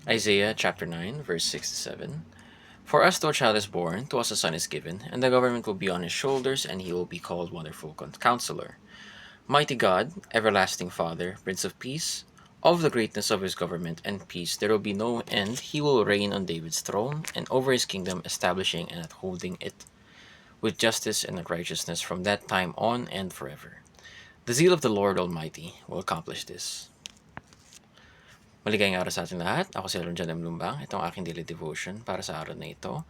Isaiah chapter 9, verse 6 to 7. For us to a child is born, to us a son is given, and the government will be on his shoulders, and he will be called Wonderful Counselor, Mighty God, Everlasting Father, Prince of Peace. Of the greatness of his government and peace there will be no end. He will reign on David's throne, and over his kingdom, establishing and upholding it with justice and righteousness from that time on and forever. The zeal of the Lord Almighty will accomplish this. Maligayang araw sa ating lahat. Ako si Aaron John M. Lumbang. Ito ang aking daily devotion para sa araw na ito.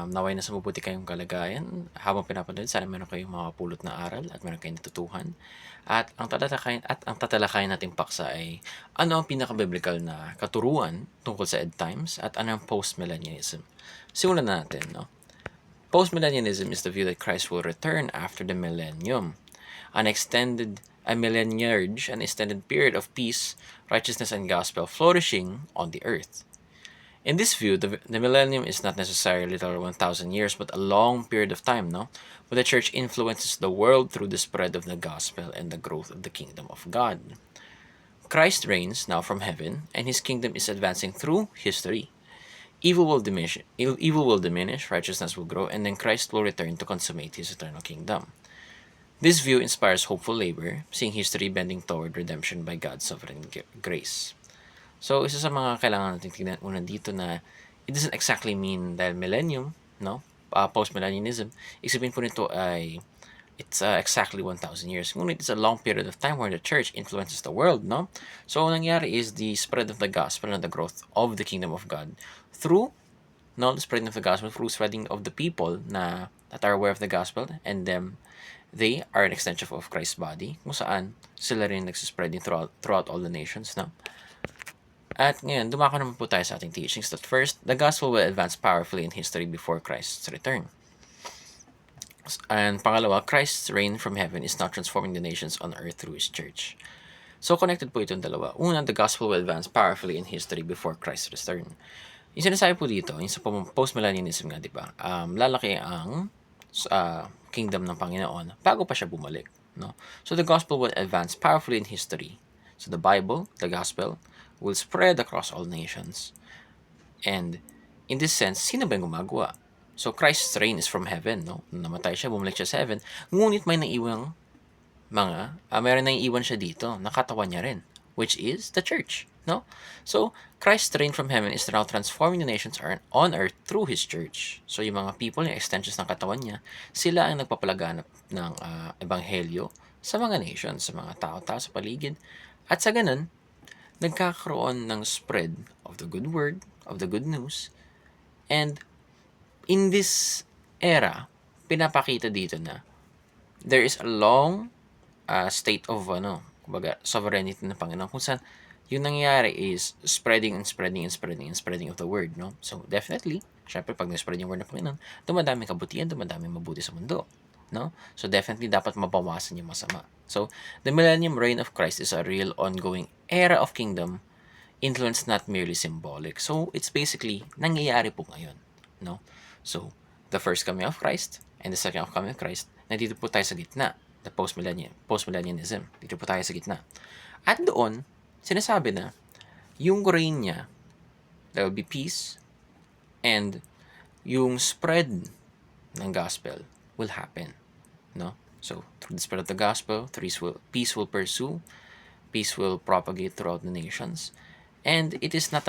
Naway na sa mabuti kayong kalagayan. Habang pinapanood, sana meron kayong makapulot na aral at meron kayong natutuhan. At ang tatalakayin nating paksa ay ano ang pinaka-biblical na katuruan tungkol sa end times at ano ang post-millennialism. Simulan na natin, no? Post-millennialism is the view that Christ will return after the millennium. A millenniarge, an extended period of peace, righteousness, and gospel flourishing on the earth. In this view, the millennium is not necessarily literal 1,000 years, but a long period of time, no? Where the church influences the world through the spread of the gospel and the growth of the kingdom of God. Christ reigns now from heaven, and his kingdom is advancing through history. Evil will diminish, righteousness will grow, and then Christ will return to consummate his eternal kingdom. This view inspires hopeful labor, seeing history bending toward redemption by God's sovereign grace. So, isa sa mga kailangan natin tignan una dito na it doesn't exactly mean dahil millennium, no? Post-millennialism, isipin po nito ay it's exactly 1,000 years. Ngunit it's a long period of time where the church influences the world, no? So, nangyari is the spread of the gospel and the growth of the kingdom of God through the spreading of the gospel, through spreading of the people that are aware of the gospel, and they are an extension of Christ's body, kung saan sila rin nagsispreading throughout all the nations, no? At ngayon, dumako naman po tayo sa ating teachings that first, the gospel will advance powerfully in history before Christ's return. And pangalawa, Christ's reign from heaven is now transforming the nations on earth through his church. So, connected po itong dalawa. Una, the gospel will advance powerfully in history before Christ's return. Yung sinasabi po dito, yung sa post-millennialism nga, di ba? Lalaki ang kingdom ng Panginoon bago pa siya bumalik, no? So the gospel will advance powerfully in history. So the Bible, the gospel, will spread across all nations. And in this sense, sino ba yung gumagawa? So Christ's reign is from heaven, no? Nung namatay siya, bumalik siya sa heaven. Ngunit may naiwang meron nang iwan siya dito, nakatawan niya rin, which is the church, no? So, Christ's reign from heaven is now transforming the nations on earth through his church. So, yung mga people, yung extensions ng katawan niya, sila ang nagpapalaganap ng ebanghelyo sa mga nations, sa mga tao-tao sa paligid. At sa ganun, nagkakaroon ng spread of the good word, of the good news. And in this era, pinapakita dito na there is a long state of sovereignty ng Panginoon, kung saan yung nangyayari is spreading and spreading and spreading and spreading of the word, no? So definitely, syempre pag na-spread yung word ng Panginoon, dumadami kabutihan, dumadami mabuti sa mundo, no? So definitely dapat mabawasan yung masama. So the millennium reign of Christ is a real ongoing era of kingdom, influence not merely symbolic. So it's basically nangyayari po ngayon, no? So the first coming of Christ and the second coming of Christ, nandito po tayo sa gitna. The post-millennialism. Dito po tayo sa gitna. At doon, sinasabi na, yung reign niya, there will be peace, and yung spread ng gospel will happen. No? So, through the spread of the gospel, peace will pursue, peace will propagate throughout the nations, and it is not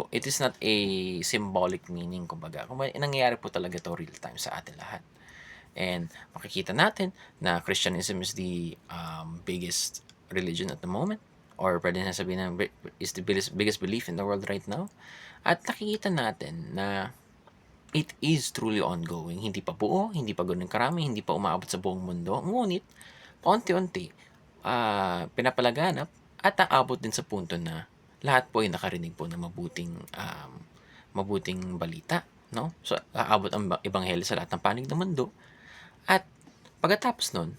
it is not a symbolic meaning, kumbaga. Nangyayari po talaga to real time sa atin lahat. And makikita natin na Christianism is the biggest religion at the moment, or pwede na sabihin na is the biggest belief in the world right now. At nakikita natin na it is truly ongoing. Hindi pa buo, hindi pa ganun karami, hindi pa umaabot sa buong mundo. Ngunit, paunti-unti, pinapalaganap at naabot din sa punto na lahat po ay nakarinig po ng mabuting balita, no? So, aabot ang ebanghelyo sa lahat ng panig ng mundo. At pagkatapos nun,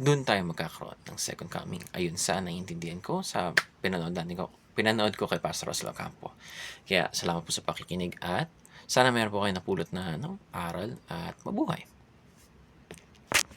doon tayo magkakaroon ng second coming. Ayun sa naiintindihan ko sa pinanood ko kay Pastor Rosel Ocampo. Kaya salamat po sa pakikinig at sana meron po kayo napulot na aral at mabuhay.